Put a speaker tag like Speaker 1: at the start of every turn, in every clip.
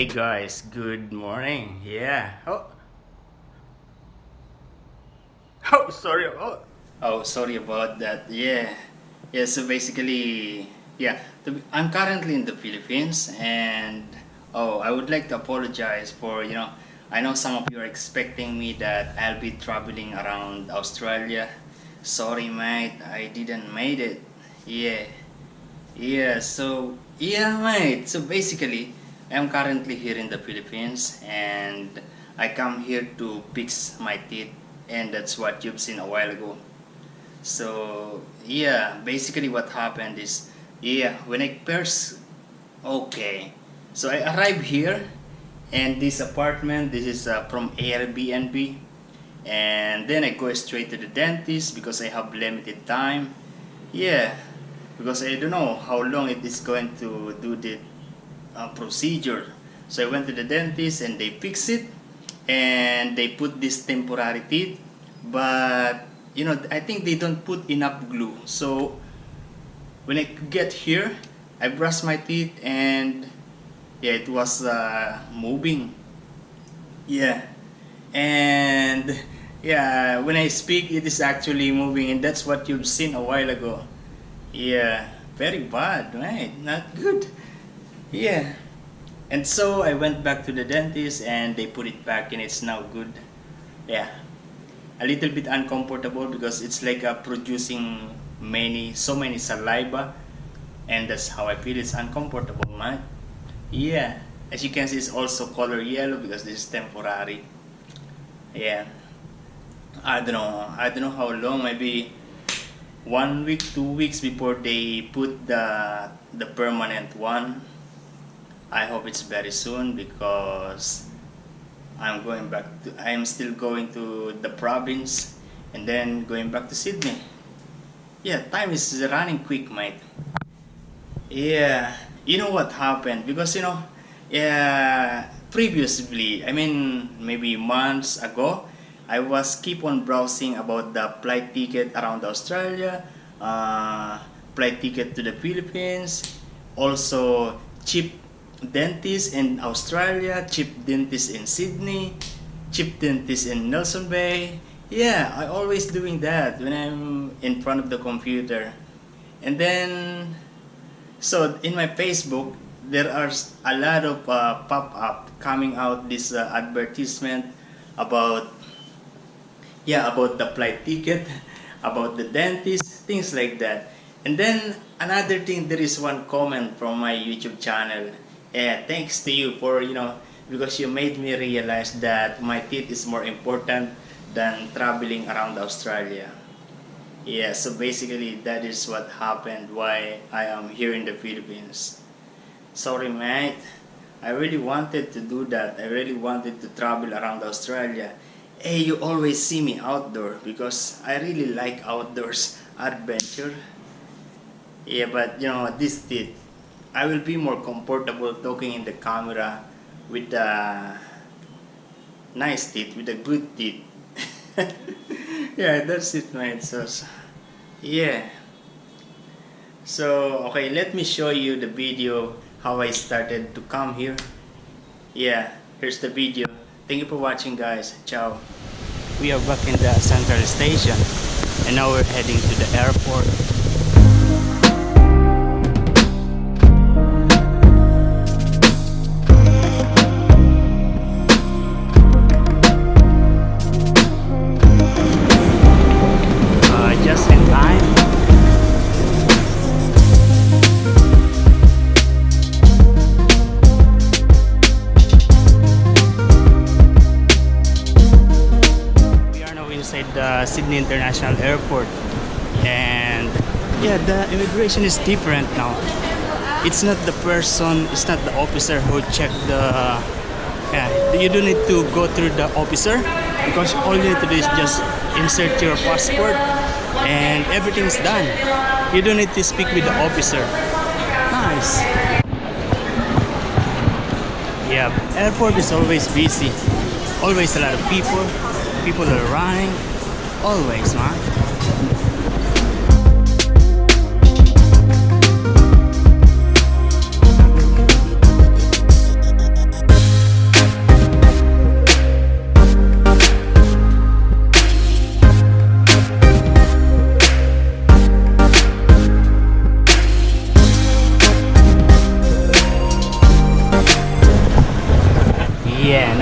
Speaker 1: Hey guys, good morning. Yeah. Oh, sorry. Oh, sorry about that. Yeah. Yeah, so basically, yeah, I'm currently in the Philippines and I would like to apologize for, I know some of you are expecting me that I'll be traveling around Australia. Sorry, mate, I didn't made it. Yeah. Yeah, mate. So basically, I'm currently here in the Philippines and I come here to fix my teeth, and that's what you've seen a while ago. So, yeah, basically what happened is, when I first, okay, so I arrived here and this apartment, this is from Airbnb, and then I go straight to the dentist because I have limited time. Yeah, because I don't know how long it is going to do the procedure. So I went to the dentist and they fix it and they put this temporary teeth, but I think they don't put enough glue. So when I get here, I brushed my teeth and yeah, it was moving. Yeah, and yeah, when I speak, it is actually moving, and that's what you've seen a while ago. Yeah, very bad, right? Not good. Yeah. And so I went back to the dentist and they put it back and it's now good. Yeah. A little bit uncomfortable because it's like producing so many saliva, and that's how I feel. It's uncomfortable, man. Yeah. As you can see, it's also color yellow because this is temporary. Yeah. I don't know how long, maybe 1 week, 2 weeks before they put the permanent one. I hope it's very soon because I'm still going to the province and then going back to Sydney. Yeah, time is running quick, mate. Yeah, you know what happened? Because yeah, previously, I mean maybe months ago, I was keep on browsing about the flight ticket around Australia, flight ticket to the Philippines, also cheap dentist in Australia, cheap dentist in Sydney, cheap dentist in Nelson Bay. Yeah, I always doing that when I'm in front of the computer. And then, so in my Facebook, there are a lot of pop-up coming out this advertisement about about the flight ticket, about the dentist, things like that. And then another thing, there is one comment from my YouTube channel. Yeah, thanks to you for because you made me realize that my teeth is more important than traveling around Australia. Yeah, so basically that is what happened why I am here in the Philippines. Sorry, mate. I really wanted to do that. I really wanted to travel around Australia. Hey, you always see me outdoor because I really like outdoors adventure. Yeah, but this teeth, I will be more comfortable talking in the camera with the nice teeth, with the good teeth. Yeah, that's it, mate. So, yeah. So, okay, let me show you the video how I started to come here. Yeah, here's the video. Thank you for watching, guys. Ciao. We are back in the central station and now we're heading to the airport. Just in time. We are now inside the Sydney International Airport, and yeah, the immigration is different now. It's not the person, it's not the officer who check the you don't need to go through the officer because all you need to do is just insert your passport and everything's done. You don't need to speak with the officer. Nice. Yeah, airport is always busy. Always a lot of people. People are running. Always, man.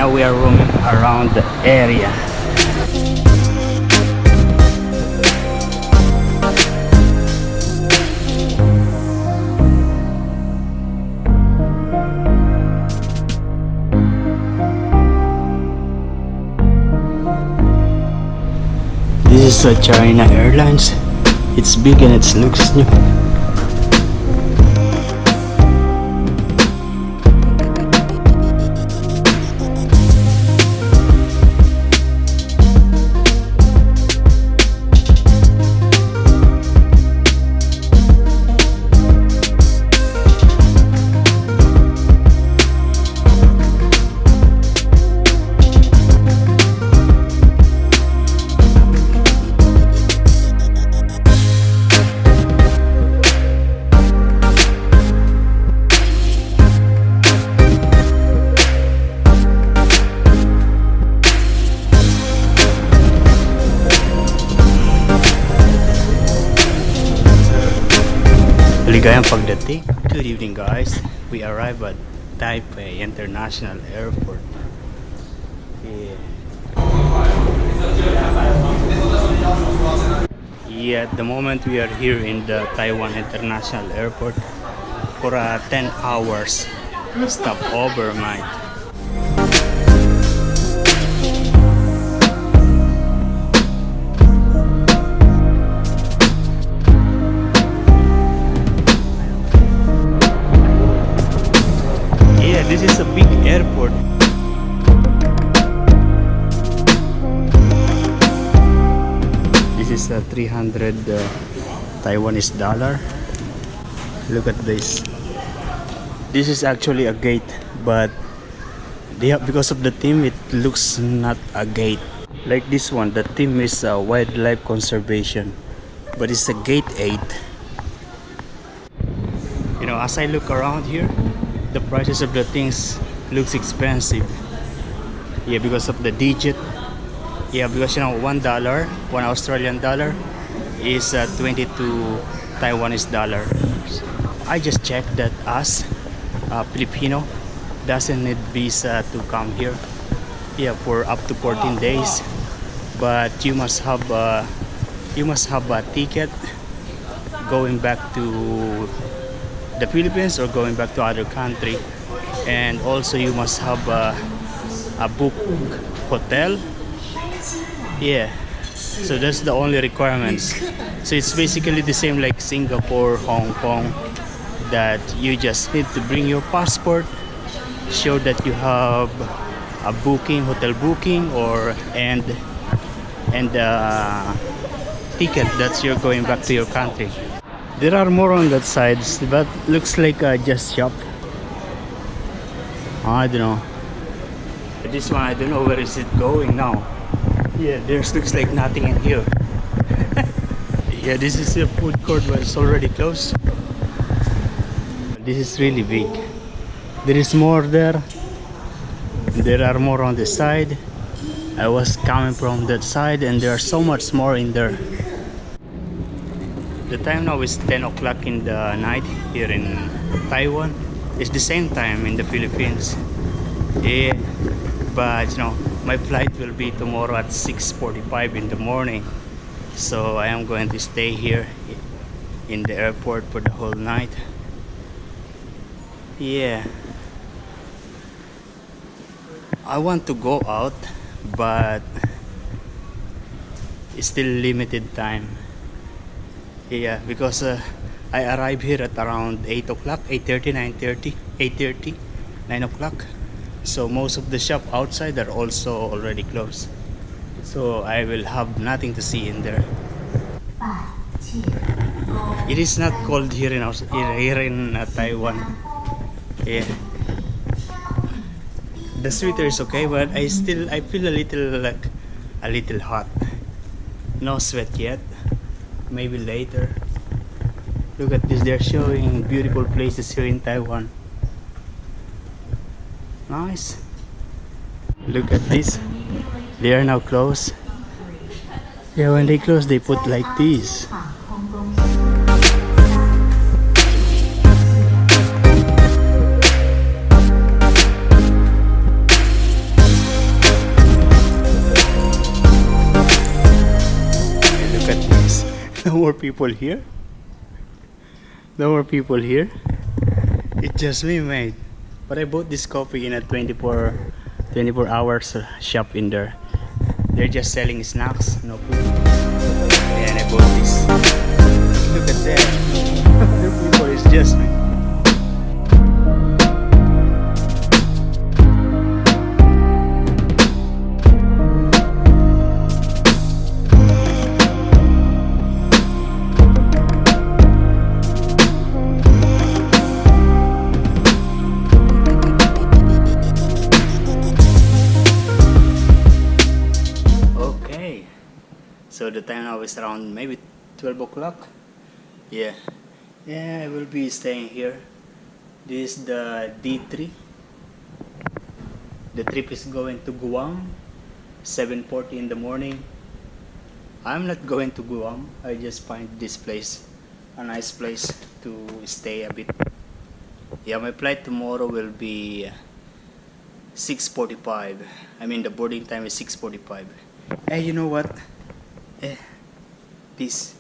Speaker 1: Now we are roaming around the area. This is a China Airlines. It's big and it looks new. Ligayang pagdating. Good evening guys. We arrived at Taipei International Airport. Yeah, at the moment we are here in the Taiwan International Airport for a 10 hours stopover, mate. This is a big airport. This is a 300 Taiwanese dollar. Look at this. This is actually a gate, but because of the theme, it looks not a gate. Like this one, the theme is wildlife conservation, but it's a gate 8. You know, as I look around here, the prices of the things looks expensive. Yeah, because of the digit. Yeah, because you know, $1, one Australian dollar is 22 Taiwanese dollar. I just checked that us Filipino doesn't need visa to come here. Yeah, for up to 14 days. But you must have a ticket going back to the Philippines or going back to other country, and also you must have a book hotel. Yeah, so that's the only requirements. So it's basically the same like Singapore, Hong Kong, that you just need to bring your passport, show that you have a booking, hotel booking, or and ticket that you're going back to your country. There are more on that side, but looks like just shop. I don't know. This one, I don't know where is it going now. Yeah, there's looks like nothing in here. Yeah, this is a food court, but it's already closed. This is really big. There is more there. There are more on the side. I was coming from that side, and there are so much more in there. The time now is 10 o'clock in the night here in Taiwan. It's the same time in the Philippines. Yeah, but you know, my flight will be tomorrow at 6:45 in the morning. So I am going to stay here in the airport for the whole night. Yeah. I want to go out, but it's still limited time. Yeah, because I arrived here at around 8 o'clock, 8:30, 9:30, 8:30, 9 o'clock. So most of the shop outside are also already closed. So I will have nothing to see in there. It is not cold here in Taiwan. Yeah. The sweater is okay, but I feel a little hot. No sweat yet. Maybe later. Look at this, they're showing beautiful places here in Taiwan. Nice. Look at this. They are now closed. Yeah, when they close, they put like this. more people here. No more people here. It's just me, mate. But I bought this coffee in a 24 hours shop in there. They're just selling snacks, no food. And I bought this. Look at that. Other people, it's just me. So the time now is around maybe 12 o'clock. Yeah, I will be staying here. This is the D3. The trip is going to Guam, 7:40 in the morning. I'm not going to Guam. I just find this place a nice place to stay a bit. Yeah, my flight tomorrow will be 6:45. I mean the boarding time is 6:45. Hey, you know what? This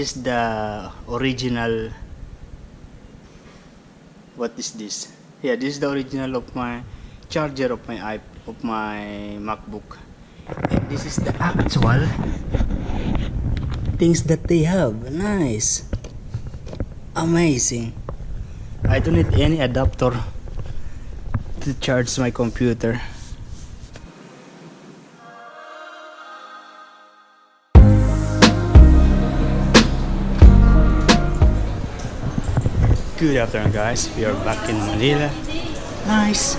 Speaker 1: is the original. What is this? This is the original of my charger of my MacBook, and this is the actual things that they have. Nice, amazing. I don't need any adapter to charge my computer. Good afternoon, guys. We are back in Manila. Nice.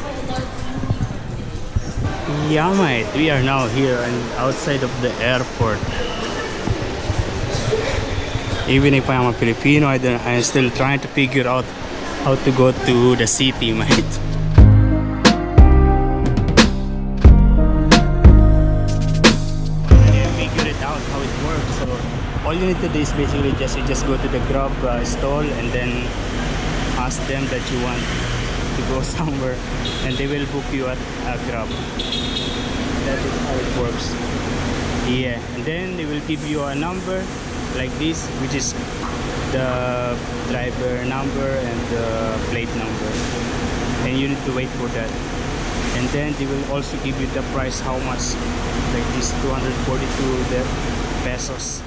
Speaker 1: Yeah, mate. We are now here outside of the airport. Even if I am a Filipino, I'm still trying to figure out how to go to the city, mate. Figure it out how it works. So all you need to do is basically just go to the Grab stall and then ask them that you want to go somewhere, and they will book you at a Grab. That is how it works. Yeah, and then they will give you a number like this, which is the driver number and the plate number, and you need to wait for that. And then they will also give you the price, how much, like this 242 pesos.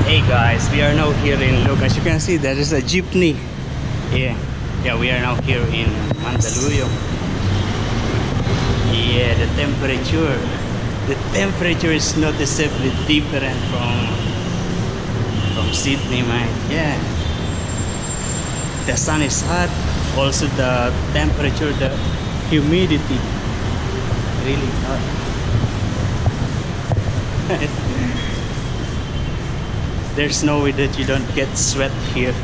Speaker 1: Hey guys, we are now here in, look, as you can see, there is a jeepney. Yeah, we are now here in Mandaluyong. Yeah, the temperature is noticeably different from Sydney, man. Yeah, the sun is hot. Also the temperature, the humidity, really hot. There's no way that you don't get sweat here.